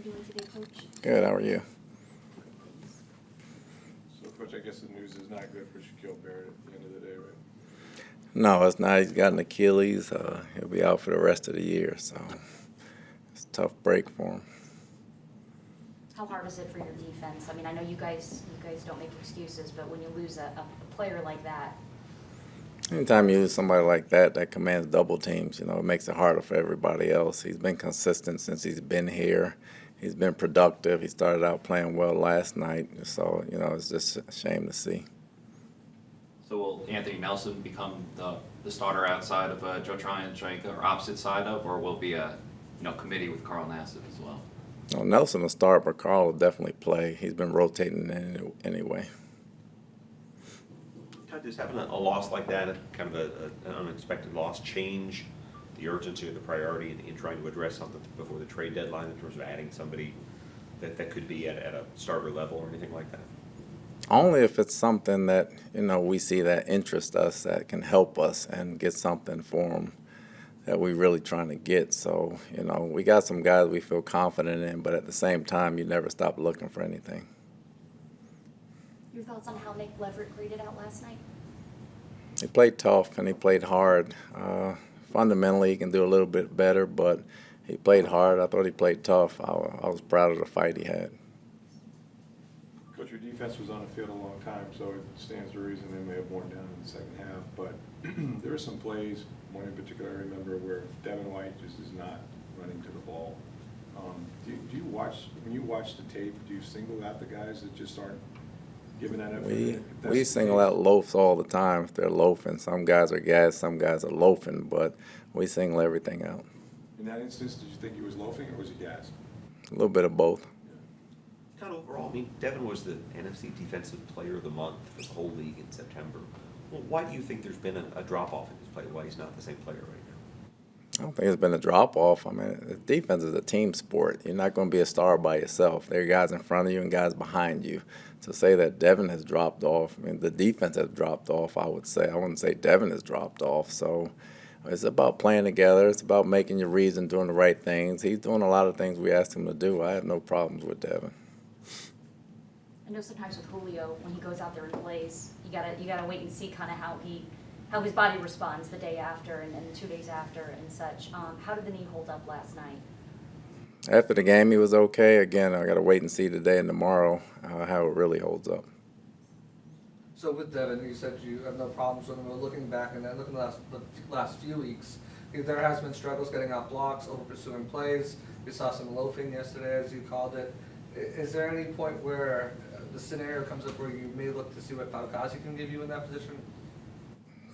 doing today, Coach? Good, how are you? So, Coach, I guess the news is not good for Shaquille Barrett at the end of the day, right? No, it's not. He's got an Achilles. He'll be out for the rest of the year, so it's a tough break for him. How hard is it for your defense? I mean, I know you guys don't make excuses, but when you lose a player like that. Anytime you lose somebody like that that commands double teams, it makes it harder for everybody else. He's been consistent since he's been here. He's been productive. He started out playing well last night, so, it's just a shame to see. So will Anthony Nelson become the starter outside of Joe Tryon, or opposite side of, or will be a committee with Carl Nassib as well? Well, Nelson will start, but Carl will definitely play. He's been rotating in anyway. Todd, does having a loss like that, kind of an unexpected loss, change the urgency or the priority in trying to address something before the trade deadline in terms of adding somebody that could be at a starter level or anything like that? Only if it's something that, we see that interests us, that can help us and get something for them that we're really trying to get. So, we got some guys we feel confident in, but at the same time, you never stop looking for anything. Your thoughts on how Nick Leverett graded out last night? He played tough and he played hard. Fundamentally, he can do a little bit better, but he played hard. I thought he played tough. I was proud of the fight he had. Coach, your defense was on the field a long time, so it stands to reason they may have worn down in the second half. But there were some plays, one in particular I remember, where Devin White just is not running to the ball. Do you watch, when you watch the tape, do you single out the guys that just aren't giving that effort? We single out loafs all the time if they're loafing. Some guys are gas, some guys are loafing, but we single everything out. In that instance, did you think he was loafing or was he gas? A little bit of both. Todd, overall, Devin was the NFC Defensive Player of the Month for the whole league in September. Well, why do you think there's been a drop-off in his play? Why he's not the same player right now? I don't think it's been a drop-off. I mean, defense is a team sport. You're not going to be a star by yourself. There are guys in front of you and guys behind you. To say that Devin has dropped off, the defense has dropped off, I would say. I wouldn't say Devin has dropped off. So it's about playing together. It's about making your reads and doing the right things. He's doing a lot of things we asked him to do. I have no problems with Devin. I know sometimes with Julio, when he goes out there and plays, you gotta wait and see kind of how his body responds the day after and then 2 days after and such. How did the knee hold up last night? After the game, he was okay. Again, I got to wait and see today and tomorrow how it really holds up. So with Devin, you said you have no problems with him. But looking back and then looking at the last few weeks, there has been struggles getting out blocks, over pursuing plays. We saw some loafing yesterday, as you called it. Is there any point where the scenario comes up where you may look to see what Falcazzi can give you in that position?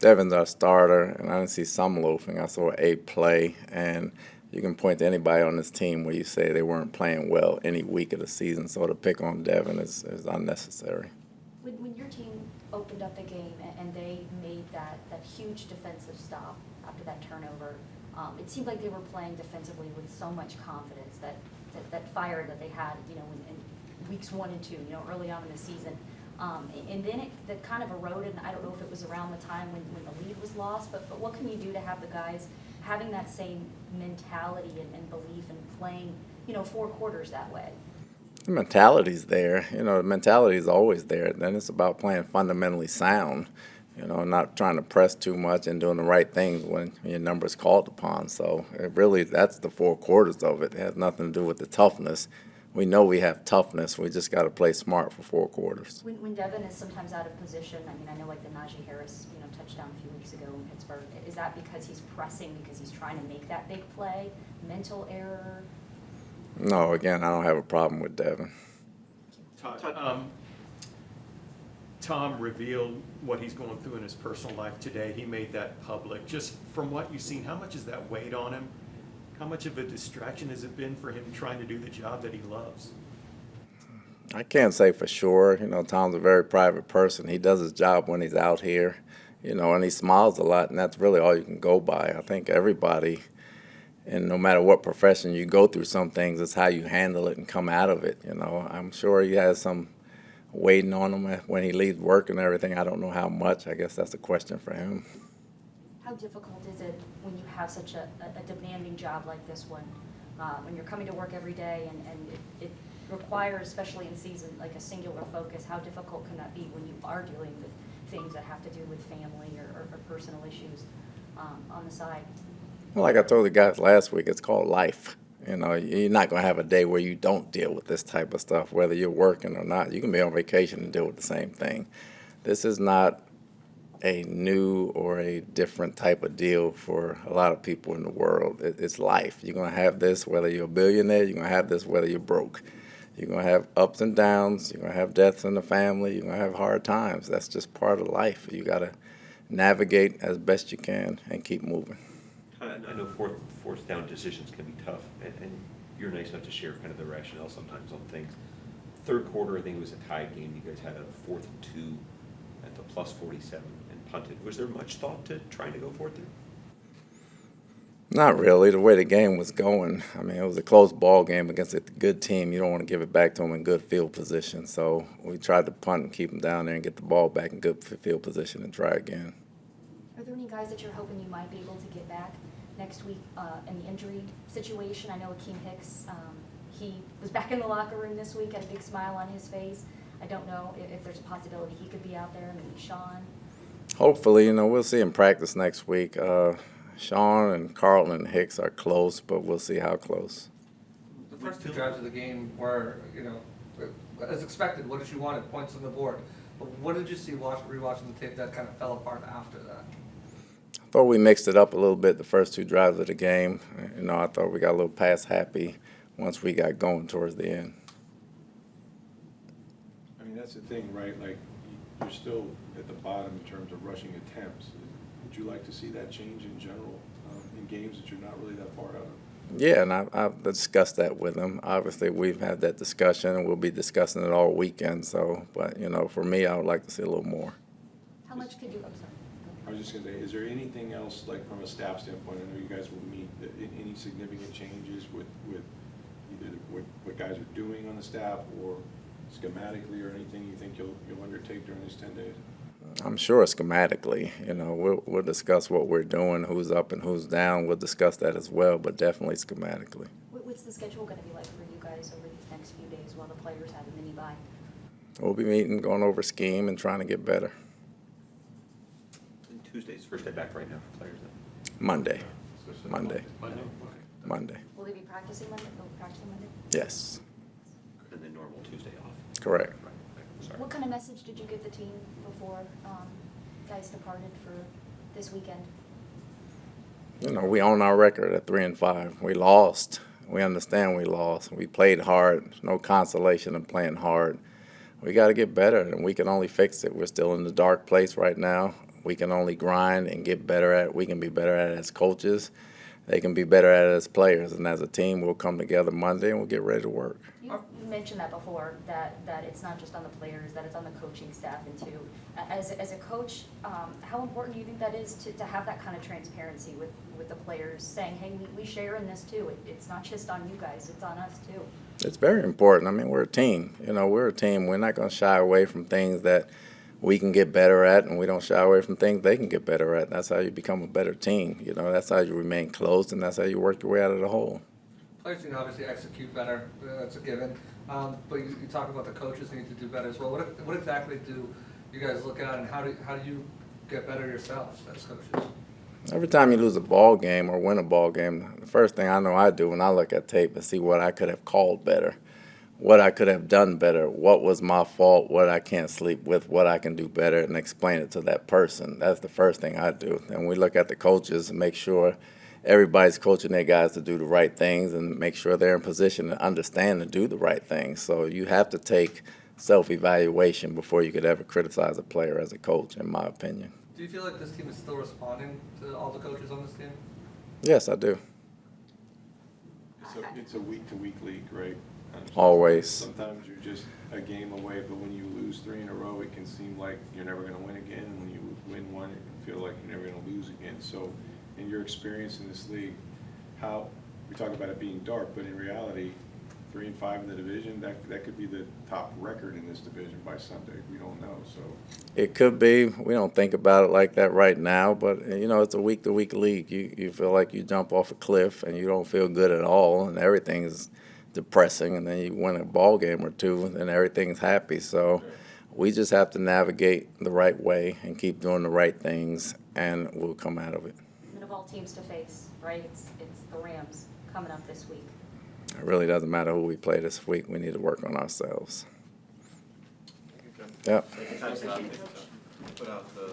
Devin's our starter, and I didn't see some loafing. I saw a play, and you can point to anybody on this team where you say they weren't playing well any week of the season, so to pick on Devin is unnecessary. When your team opened up the game and they made that huge defensive stop after that turnover, it seemed like they were playing defensively with so much confidence, that fire that they had, in weeks 1 and 2, early on in the season. And then that kind of eroded, and I don't know if it was around the time when the lead was lost, but what can you do to have the guys having that same mentality and belief and playing, 4 quarters that way? The mentality's there. The mentality is always there. Then it's about playing fundamentally sound, not trying to press too much and doing the right things when your number is called upon. So that's the 4 quarters of it. It has nothing to do with the toughness. We know we have toughness. We just got to play smart for 4 quarters. When Devin is sometimes out of position, I know like the Najee Harris, touchdown a few weeks ago in Pittsburgh, is that because he's pressing, because he's trying to make that big play, mental error? No, again, I don't have a problem with Devin. Tom revealed what he's going through in his personal life today. He made that public. Just from what you've seen, how much has that weighed on him? How much of a distraction has it been for him trying to do the job that he loves? I can't say for sure. Tom's a very private person. He does his job when he's out here, and he smiles a lot, and that's really all you can go by. I think everybody, and no matter what profession you go through, some things, it's how you handle it and come out of it. I'm sure he has some waiting on him when he leaves work and everything. I don't know how much. I guess that's a question for him. How difficult is it when you have such a demanding job like this one, When you're coming to work every day and it requires, especially in season, like a singular focus, how difficult can that be when you are dealing with things that have to do with family or personal issues on the side? Well, like I told the guys last week, it's called life. You know, you're not going to have a day where you don't deal with this type of stuff, whether you're working or not. You can be on vacation and deal with the same thing. This is not a new or a different type of deal for a lot of people in the world. It's life. You're going to have this whether you're a billionaire. You're going to have this whether you're broke. You're going to have ups and downs. You're going to have deaths in the family. You're going to have hard times. That's just part of life. You got to navigate as best you can and keep moving. I know fourth down decisions can be tough, and you're nice enough to share kind of the rationale sometimes on things. Third quarter, I think it was a tied game. You guys had a 4th and 2 at the +47 and punted. Was there much thought to trying to go for it there? Not really. The way the game was going, I mean, it was a close ball game against a good team. You don't want to give it back to them in good field position. So we tried to punt and keep them down there and get the ball back in good field position and try again. Are there any guys that you're hoping you might be able to get back next week in the injury situation? I know Akeem Hicks, he was back in the locker room this week, had a big smile on his face. I don't know if there's a possibility he could be out there, maybe Sean. Hopefully, you know, we'll see him practice next week. Sean and Carlton and Hicks are close, but we'll see how close. The first 2 drives of the game were, you know, as expected. What did you want? Points on the board. But what did you see rewatching the tape that kind of fell apart after that? I thought we mixed it up a little bit the first 2 drives of the game. You know, I thought we got a little pass happy once we got going towards the end. I mean, that's the thing, right? Like, you're still at the bottom in terms of rushing attempts. Would you like to see that change in general in games that you're not really that far out of? Yeah, and I've discussed that with him. Obviously, we've had that discussion, and we'll be discussing it all weekend. So, but, you know, for me, I would like to see a little more. How much could you, I'm sorry. I was just going to say, is there anything else, like from a staff standpoint, I know you guys will meet, any significant changes with either what guys are doing on the staff or schematically or anything you think you'll undertake during these 10 days? I'm sure schematically, you know, we'll discuss what we're doing, who's up and who's down. We'll discuss that as well, but definitely schematically. What's the schedule going to be like for you guys over these next few days while the players have a mini bye? We'll be meeting, going over scheme and trying to get better. And Tuesday's first day back right now for players then? Monday. Monday? Monday. Will they be practicing Monday? Will they practice Monday? Yes, And then normal Tuesday off? correct. Right, sorry. What kind of message did you give the team before guys departed for this weekend? You know, we own our record at 3-5. We lost. We understand we lost. We played hard. No consolation in playing hard. We got to get better, and we can only fix it. We're still in the dark place right now. We can only grind and get better at it. We can be better at it as coaches. They can be better at it as players. And as a team, we'll come together Monday and we'll get ready to work. You mentioned that before, that it's not just on the players, that it's on the coaching staff and too. As a coach, how important do you think that is to have that kind of transparency with the players, saying, hey, we share in this too. It's not just on you guys, it's on us too. It's very important. I mean, we're a team. You know, we're a team. We're not going to shy away from things that we can get better at, and we don't shy away from things they can get better at. That's how you become a better team. You know, that's how you remain close, and that's how you work your way out of the hole. Players can obviously execute better. That's a given. But you talk about the coaches need to do better as well. What exactly do you guys look at, and how do you get better yourselves as coaches? Every time you lose a ball game or win a ball game, the first thing I know I do when I look at tape is see what I could have called better, what I could have done better, what was my fault, what I can't sleep with, what I can do better, and explain it to that person. That's the first thing I do. And we look at the coaches and make sure everybody's coaching their guys to do the right things and make sure they're in position to understand and do the right things. So you have to take self-evaluation before you could ever criticize a player as a coach, in my opinion. Do you feel like this team is still responding to all the coaches on this team? Yes, I do. It's a week-to-week league, right? Always. Sometimes you're just a game away, but when you lose 3 in a row, it can seem like you're never going to win again. And when you win one, it can feel like you're never going to lose again. So in your experience in this league, we talk about it being dark, but in reality, 3-5 in the division, that could be the top record in this division by Sunday. We don't know, so. It could be. We don't think about it like that right now, but it's a week-to-week league. You feel like you jump off a cliff and you don't feel good at all, and everything's depressing, and then you win a ball game or two, and then everything's happy. So we just have to navigate the right way and keep doing the right things, and we'll come out of it. And of all teams to face, right, it's the Rams coming up this week. It really doesn't matter who we play this week. We need to work on ourselves. Yep. Thank you, Todd. Put out the